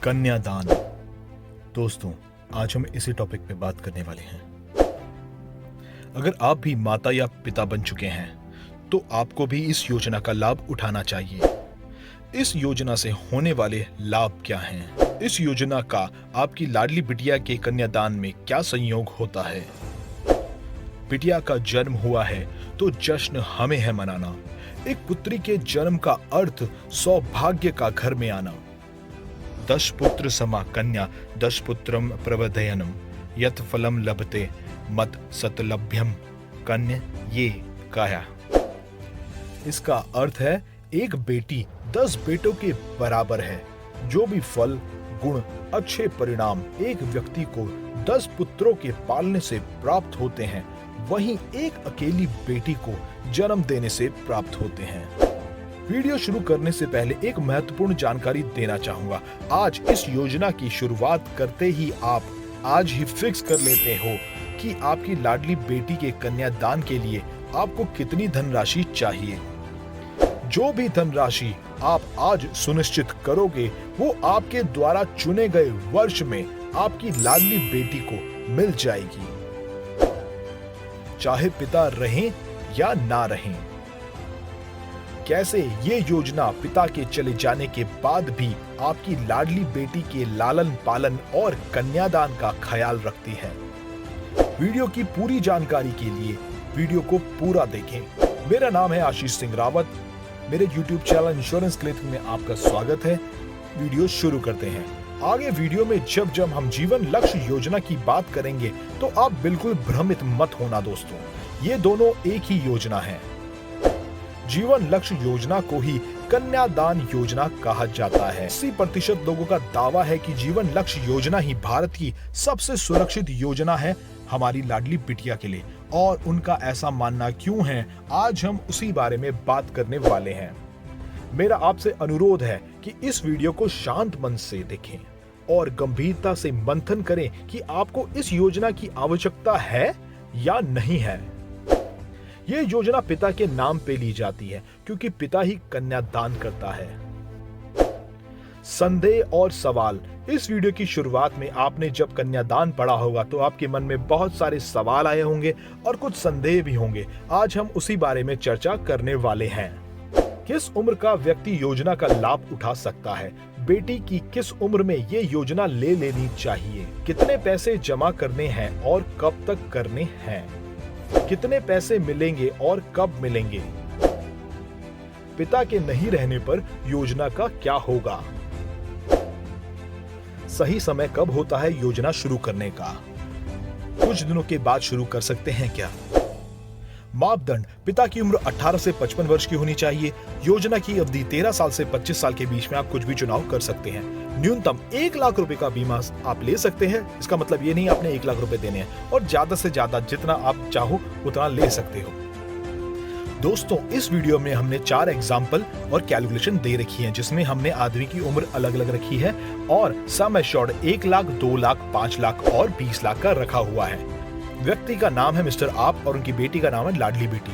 कन्यादान। दोस्तों, आज हम इसी टॉपिक पे बात करने वाले हैं। अगर आप भी माता या पिता बन चुके हैं तो आपको भी इस योजना का लाभ उठाना चाहिए। इस योजना से होने वाले लाभ क्या हैं? इस योजना का आपकी लाडली बिटिया के कन्यादान में क्या संयोग होता है? बिटिया का जन्म हुआ है तो जश्न हमें है मनाना। एक पुत्री के जन्म का अर्थ सौभाग्य का घर में आना। 10 पुत्र समा कन्या 10 पुत्रम प्रवर्धयनम यत फलम लभते मत सतलभ्यम कन्या ये काया। इसका अर्थ है एक बेटी 10 बेटों के बराबर है। जो भी फल, गुण, अच्छे परिणाम एक व्यक्ति को 10 पुत्रों के पालने से प्राप्त होते हैं, वहीं एक अकेली बेटी को जन्म देने से प्राप्त होते हैं। वीडियो शुरू करने से पहले एक महत्वपूर्ण जानकारी देना चाहूंगा। आज इस योजना की शुरुआत करते ही आप आज ही फिक्स कर लेते हो कि आपकी लाडली बेटी के कन्यादान के लिए आपको कितनी धनराशि चाहिए। जो भी धनराशि आप आज सुनिश्चित करोगे वो आपके द्वारा चुने गए वर्ष में आपकी लाडली बेटी को मिल जाएगी, चाहे पिता रहें या ना रहें। कैसे ये योजना पिता के चले जाने के बाद भी आपकी लाडली बेटी के लालन पालन और कन्यादान का ख्याल रखती है। वीडियो की पूरी जानकारी के लिए वीडियो को पूरा देखें। मेरा नाम है आशीष सिंह रावत। मेरे YouTube चैनल इंश्योरेंस क्लिनिक में आपका स्वागत है। वीडियो शुरू करते हैं। आगे वीडियो में जब हम जीवन लक्ष्य योजना की बात करेंगे तो आप बिल्कुल भ्रमित मत होना दोस्तों, ये दोनों एक ही योजना है। जीवन लक्ष्य योजना को ही कन्यादान योजना कहा जाता है। 80% लोगों का दावा है कि जीवन लक्ष्य योजना ही भारत की सबसे सुरक्षित योजना है हमारी लाडली बिटिया के लिए। और उनका ऐसा मानना क्यों है, आज हम उसी बारे में बात करने वाले हैं। मेरा आपसे अनुरोध है कि इस वीडियो को शांत मन से देखें और गंभीरता से मंथन करें कि आपको इस योजना की आवश्यकता है या नहीं है। यह योजना पिता के नाम पे ली जाती है क्योंकि पिता ही कन्यादान करता है। संदेह और सवाल। इस वीडियो की शुरुआत में आपने जब कन्यादान पढ़ा होगा तो आपके मन में बहुत सारे सवाल आए होंगे और कुछ संदेह भी होंगे। आज हम उसी बारे में चर्चा करने वाले हैं। किस उम्र का व्यक्ति योजना का लाभ उठा सकता है? बेटी की किस उम्र में ये योजना ले लेनी चाहिए? कितने पैसे जमा करने हैं और कब तक करने हैं? कितने पैसे मिलेंगे और कब मिलेंगे? पिता के नहीं रहने पर योजना का क्या होगा? सही समय कब होता है योजना शुरू करने का? कुछ दिनों के बाद शुरू कर सकते हैं क्या? मापदंड। पिता की उम्र 18 से 55 वर्ष की होनी चाहिए। योजना की अवधि 13 साल से 25 साल के बीच में आप कुछ भी चुनाव कर सकते हैं। न्यूनतम 1 लाख रुपए का बीमा आप ले सकते हैं। इसका मतलब ये नहीं आपने 1 लाख रुपए देने हैं, और ज्यादा से ज्यादा जितना आप चाहो उतना ले सकते हो। दोस्तों, इस वीडियो में हमने 4 एग्जाम्पल और कैलकुलेशन दे रखी है जिसमें हमने आदमी की उम्र अलग अलग रखी है और सम एश्योर्ड 1 लाख, 2 लाख, 5 लाख और 20 लाख का रखा हुआ है। व्यक्ति का नाम है मिस्टर आप और उनकी बेटी का नाम है लाडली बेटी।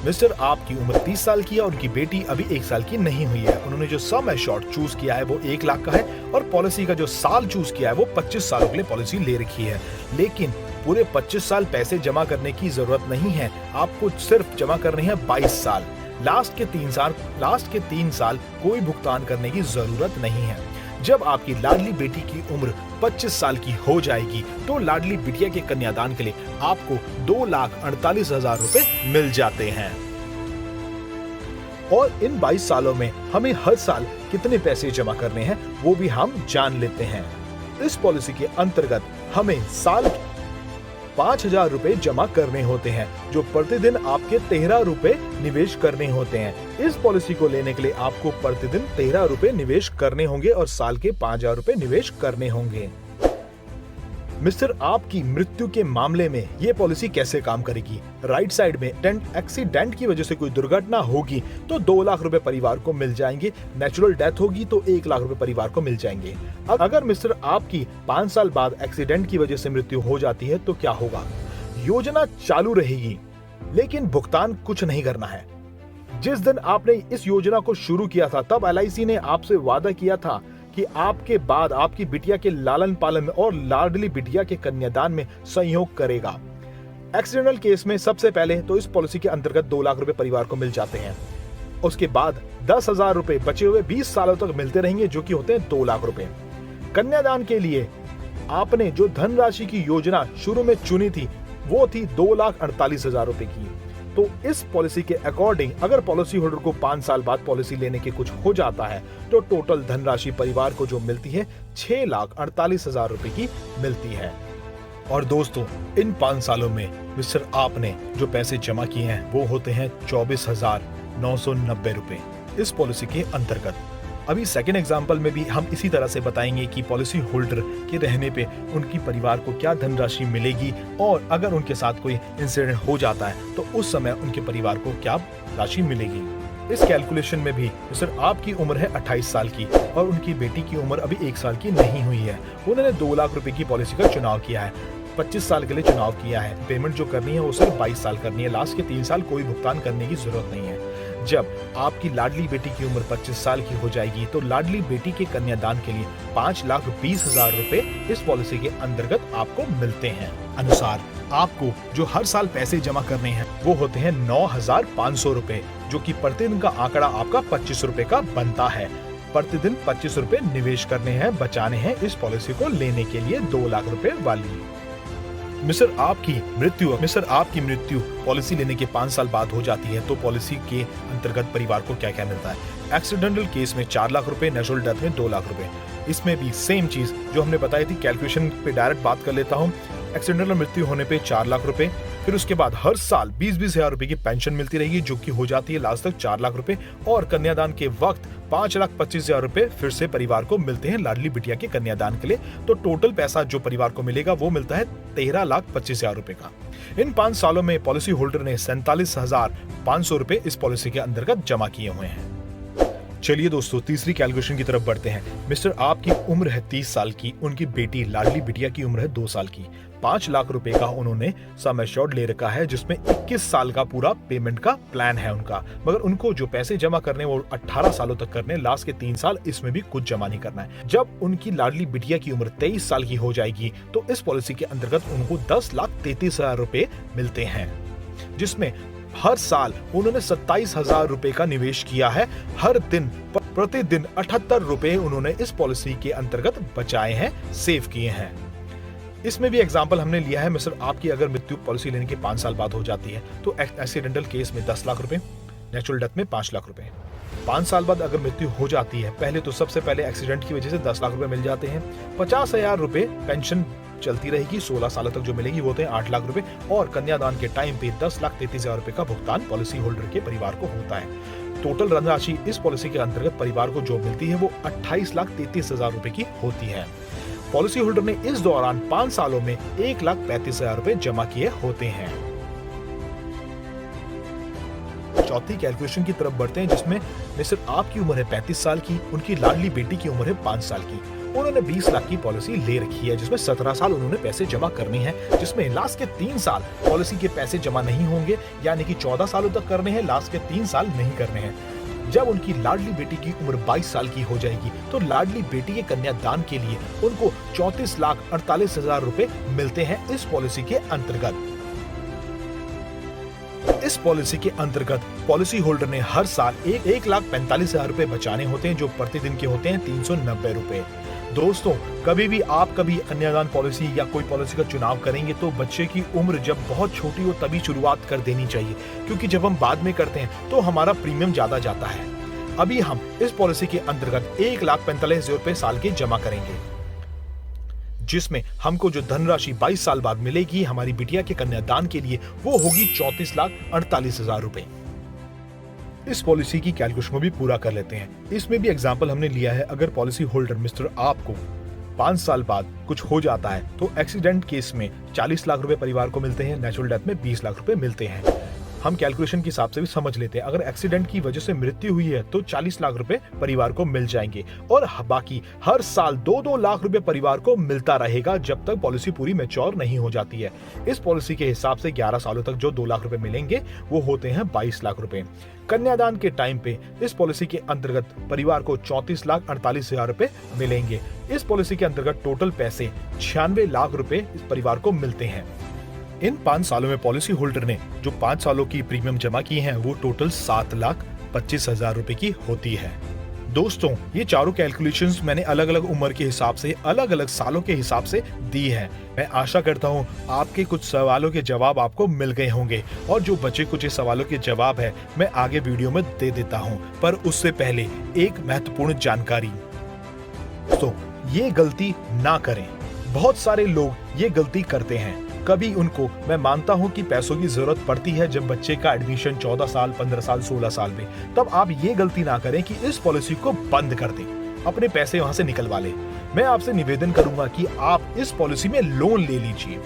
मिस्टर आप की उम्र 30 साल की है और उनकी बेटी अभी 1 साल की नहीं हुई है। उन्होंने जो सम एश्योर्ड चूज किया है वो 1 लाख का है और पॉलिसी का जो साल चूज किया है वो 25 सालों के लिए पॉलिसी ले रखी है। लेकिन पूरे 25 साल पैसे जमा करने की जरूरत नहीं है, आपको सिर्फ जमा करने हैं 22 साल। लास्ट के 3 साल कोई भुगतान करने की जरूरत नहीं है। जब आपकी लाडली बेटी की उम्र 25 साल की हो जाएगी तो लाडली बिटिया के कन्यादान के लिए आपको 2,48,000 रुपए मिल जाते हैं। और इन 22 सालों में हमें हर साल कितने पैसे जमा करने हैं वो भी हम जान लेते हैं। इस पॉलिसी के अंतर्गत हमें साल 5,000 रुपए जमा करने होते हैं, जो प्रतिदिन आपके 13 रुपए निवेश करने होते हैं। इस पॉलिसी को लेने के लिए आपको प्रतिदिन 13 रुपए निवेश करने होंगे और साल के 5,000 रुपए निवेश करने होंगे। मिस्टर आपकी मृत्यु के मामले में ये पॉलिसी कैसे काम करेगी? राइट साइड में एक्सीडेंट की वजह से कोई दुर्घटना होगी तो 2 लाख रुपए परिवार को मिल जाएंगे। नेचुरल डेथ होगी तो 1 लाख रुपए परिवार को मिल जाएंगे। अगर मिस्टर आपकी 5 साल बाद एक्सीडेंट की वजह से मृत्यु हो जाती है तो क्या होगा? योजना चालू रहेगी लेकिन भुगतान कुछ नहीं करना है। जिस दिन आपने इस योजना को शुरू किया था तब LIC ने आपसे वादा किया था कि आपके बाद आपकी बिटिया के लालन पालन में और लाडली बिटिया के कन्यादान में सहयोग करेगा। एक्सीडेंटल केस में सबसे पहले तो इस पॉलिसी के अंतर्गत 2 लाख रुपए परिवार को मिल जाते हैं। उसके बाद 10,000 रुपए बचे हुए 20 सालों तक मिलते रहेंगे, जो कि होते हैं 2 लाख रुपए। कन्यादान के लिए आपने जो धनराशि की योजना शुरू में चुनी थी वो थी 2,48,000 रुपए की। तो इस पॉलिसी के अकॉर्डिंग अगर पॉलिसी होल्डर को 5 साल बाद पॉलिसी लेने के कुछ हो जाता है तो टोटल धनराशि परिवार को जो मिलती है 6,48,000 रुपए की मिलती है। और दोस्तों, इन 5 सालों में मिस्टर आपने जो पैसे जमा किए हैं वो होते हैं 24,990 रुपए इस पॉलिसी के अंतर्गत। अभी सेकेंड एग्जाम्पल में भी हम इसी तरह से बताएंगे कि पॉलिसी होल्डर के रहने पे उनकी परिवार को क्या धनराशि मिलेगी और अगर उनके साथ कोई इंसिडेंट हो जाता है तो उस समय उनके परिवार को क्या राशि मिलेगी। इस कैलकुलेशन में भी सर आपकी उम्र है 28 साल की और उनकी बेटी की उम्र अभी 1 साल की नहीं हुई है। उन्होंने 2 लाख रुपए की पॉलिसी का चुनाव किया है, 25 साल के लिए चुनाव किया है। पेमेंट जो करनी है वो सिर्फ 22 साल करनी है, लास्ट के 3 साल कोई भुगतान करने की जरूरत नहीं है। जब आपकी लाडली बेटी की उम्र 25 साल की हो जाएगी तो लाडली बेटी के कन्यादान के लिए 5,20,000 रुपए इस पॉलिसी के अंतर्गत आपको मिलते हैं। अनुसार आपको जो हर साल पैसे जमा करने हैं वो होते हैं 9,500 रुपए, जो कि प्रतिदिन का आंकड़ा आपका 25 रुपए का बनता है। प्रतिदिन 25 रुपए निवेश करने हैं, बचाने हैं इस पॉलिसी को लेने के लिए 2 लाख रुपए वाली। मिस्टर आपकी मृत्यु पॉलिसी लेने के 5 साल बाद हो जाती है तो पॉलिसी के अंतर्गत परिवार को क्या क्या मिलता है। एक्सीडेंटल केस में 4 लाख रुपए, नेचुरल डेथ में 2 लाख रुपए। इसमें भी सेम चीज जो हमने बताई थी, कैलकुलेशन पे डायरेक्ट बात कर लेता हूँ। एक्सीडेंटल मृत्यु होने पे 4 लाख रुपए, फिर उसके बाद हर साल 20-20 हजार रुपए की पेंशन मिलती रहेगी, जो कि हो जाती है लास्ट तक 4 लाख रुपए। और कन्यादान के वक्त 5,25,000 रुपए फिर से परिवार को मिलते हैं लाडली बिटिया के कन्यादान के लिए। तो टोटल पैसा जो परिवार को मिलेगा वो मिलता है 13,25,000 रुपए का। इन 5 सालों में पॉलिसी होल्डर ने 47,500 रुपए इस पॉलिसी के अंतर्गत जमा किए हुए हैं। चलिए दोस्तों, तीसरी कैलकुलेशन की तरफ बढ़ते हैं। मिस्टर आपकी उम्र है 30 साल की, उनकी बेटी लाडली बिटिया की उम्र है 2 साल की। 5 लाख रुपए का उन्होंने सम एश्योर्ड ले रखा है, जिसमें 21 साल का पूरा पेमेंट का प्लान है उनका। मगर उनको जो पैसे जमा करने वो 18 सालों तक करने, लास्ट के 3 साल इसमें भी कुछ जमा नहीं करना है। जब उनकी लाडली बिटिया की उम्र 23 साल की हो जाएगी तो इस पॉलिसी के अंतर्गत उनको 10,33,000 रुपए मिलते हैं, जिसमें हर साल उन्होंने 27,000 रुपए का निवेश किया है। हर दिन प्रतिदिन 78 रुपए उन्होंने इस पॉलिसी के अंतर्गत बचाए हैं, सेव किए हैं। इसमें भी एग्जाम्पल हमने लिया है, मिस्टर आपकी अगर मृत्यु पॉलिसी लेने के 5 साल बाद हो जाती है तो एक्सीडेंटल केस में 10 लाख रुपए, नेचुरल डेथ में 5 लाख रुपए। 5 साल बाद अगर मृत्यु हो जाती है, पहले तो सबसे पहले एक्सीडेंट की वजह से 10 लाख रुपए मिल जाते हैं। 50,000 रुपए पेंशन चलती रहेगी, 16 सालों तक जो मिलेगी वो होते हैं 8 लाख रुपए। और कन्यादान के टाइम पे 10,33,000 रुपए का भुगतान पॉलिसी होल्डर के परिवार को होता है। टोटल धनराशि इस पॉलिसी के अंतर्गत परिवार को जो मिलती है वो 28,33,000 रुपए की होती है। पॉलिसी होल्डर ने इस दौरान 5 सालों में 1,35,000 रुपए जमा किए होते हैं। चौथी कैलकुलेशन की तरफ बढ़ते हैं, जिसमें मिस्टर आपकी उम्र है 35 साल की, उनकी लाडली बेटी की उम्र है 5 साल की। उन्होंने 20 लाख की पॉलिसी ले रखी है, जिसमें 17 साल उन्होंने पैसे जमा करने हैं, जिसमें लास्ट के 3 साल पॉलिसी के पैसे जमा नहीं होंगे, यानी कि 14 सालों तक करने हैं, लास्ट के 3 साल नहीं करने हैं। जब उनकी लाडली बेटी की उम्र 22 साल की हो जाएगी तो लाडली बेटी के कन्यादान के लिए उनको 34,48,000 रुपए मिलते हैं इस पॉलिसी के अंतर्गत। इस पॉलिसी के अंतर्गत पॉलिसी होल्डर ने हर साल 1,45,000 रुपए बचाने होते हैं, जो प्रतिदिन के होते हैं 390 रुपए। दोस्तों, कभी भी आप कन्यादान पॉलिसी या कोई पॉलिसी का चुनाव करेंगे तो बच्चे की उम्र जब बहुत छोटी हो तभी शुरुआत कर देनी चाहिए, क्योंकि जब हम बाद में करते हैं तो हमारा प्रीमियम ज्यादा जाता है। अभी हम इस पॉलिसी के अंतर्गत 1,45,000 रुपए साल के जमा करेंगे, जिसमें हमको जो धनराशि 22 साल बाद मिलेगी हमारी बिटिया के कन्यादान के लिए वो होगी 34,48,000 रुपए। इस पॉलिसी की कैलकुलेशन को भी पूरा कर लेते हैं। इसमें भी एग्जाम्पल हमने लिया है, अगर पॉलिसी होल्डर मिस्टर आपको 5 साल बाद कुछ हो जाता है तो एक्सीडेंट केस में 40 लाख रुपए परिवार को मिलते हैं, नेचुरल डेथ में 20 लाख रुपए मिलते हैं। हम कैलकुलेशन के हिसाब से भी समझ लेते हैं। अगर एक्सीडेंट की वजह से मृत्यु हुई है तो 40 लाख रुपए परिवार को मिल जाएंगे और बाकी हर साल 2-2 लाख रुपए परिवार को मिलता रहेगा जब तक पॉलिसी पूरी मैच्योर नहीं हो जाती है। इस पॉलिसी के हिसाब से 11 सालों तक जो 2 लाख रुपए मिलेंगे वो होते हैं 22 लाख रुपए। कन्यादान के टाइम पे इस पॉलिसी के अंतर्गत परिवार को 34,48,000 रुपए मिलेंगे। इस पॉलिसी के अंतर्गत टोटल पैसे 96 लाख रुपए इस परिवार को मिलते हैं। इन 5 सालों में पॉलिसी होल्डर ने जो 5 सालों की प्रीमियम जमा की है वो टोटल 7,25,000 रुपए की होती है। दोस्तों, ये चारों कैलकुलेशंस मैंने अलग अलग उम्र के हिसाब से, अलग अलग सालों के हिसाब से दी है। मैं आशा करता हूँ आपके कुछ सवालों के जवाब आपको मिल गए होंगे और जो बचे कुछ सवालों के जवाब है मैं आगे वीडियो में दे देता हूँ। पर उससे पहले एक महत्वपूर्ण जानकारी, तो ये गलती ना करें। बहुत सारे लोग ये गलती करते हैं। कभी उनको, मैं मानता हूं कि पैसों की जरूरत पड़ती है जब बच्चे का एडमिशन 14 साल, 15 साल, 16 साल में, तब आप ये गलती ना करें कि इस पॉलिसी को बंद कर दें, अपने पैसे वहां से निकलवा लें। मैं आपसे निवेदन करूंगा कि आप इस पॉलिसी में लोन ले लीजिए।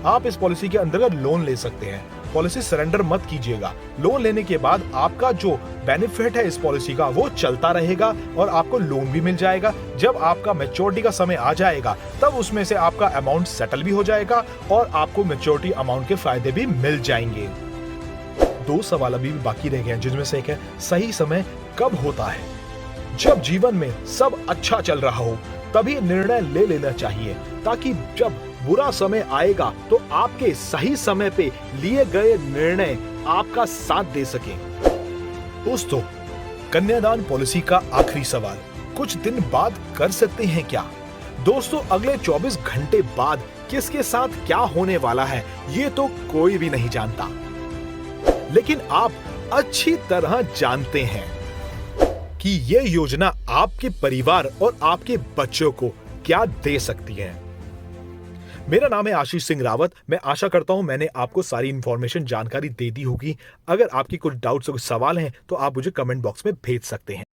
आप इस पॉलिसी के अंतर्गत लोन ले सकते हैं। पॉलिसी सरेंडर मत कीजिएगा। लोन लेने के बाद आपका जो बेनिफिट है इस पॉलिसी का वो चलता रहेगा और आपको लोन भी मिल जाएगा। जब आपका मैच्योरिटी का समय आ जाएगा तब उसमें से आपका अमाउंट सेटल भी हो जाएगा और आपको मैच्योरिटी अमाउंट के फायदे भी मिल जाएंगे। 2 सवाल अभी भी बाकी रह गए हैं, जिसमें से एक है सही समय कब होता है। जब जीवन में सब अच्छा चल रहा हो तभी निर्णय ले लेना चाहिए, ताकि जब बुरा समय आएगा तो आपके सही समय पे लिए गए निर्णय आपका साथ दे सके। दोस्तों, कन्यादान पॉलिसी का आखिरी सवाल, कुछ दिन बाद कर सकते हैं क्या? दोस्तों, अगले 24 घंटे बाद किसके साथ क्या होने वाला है ये तो कोई भी नहीं जानता, लेकिन आप अच्छी तरह जानते हैं कि ये योजना आपके परिवार और आपके बच्चों को क्या दे सकती है। मेरा नाम है आशीष सिंह रावत। मैं आशा करता हूं मैंने आपको सारी इंफॉर्मेशन, जानकारी दे दी होगी। अगर आपकी कुछ डाउट्स और कुछ सवाल हैं तो आप मुझे कमेंट बॉक्स में भेज सकते हैं।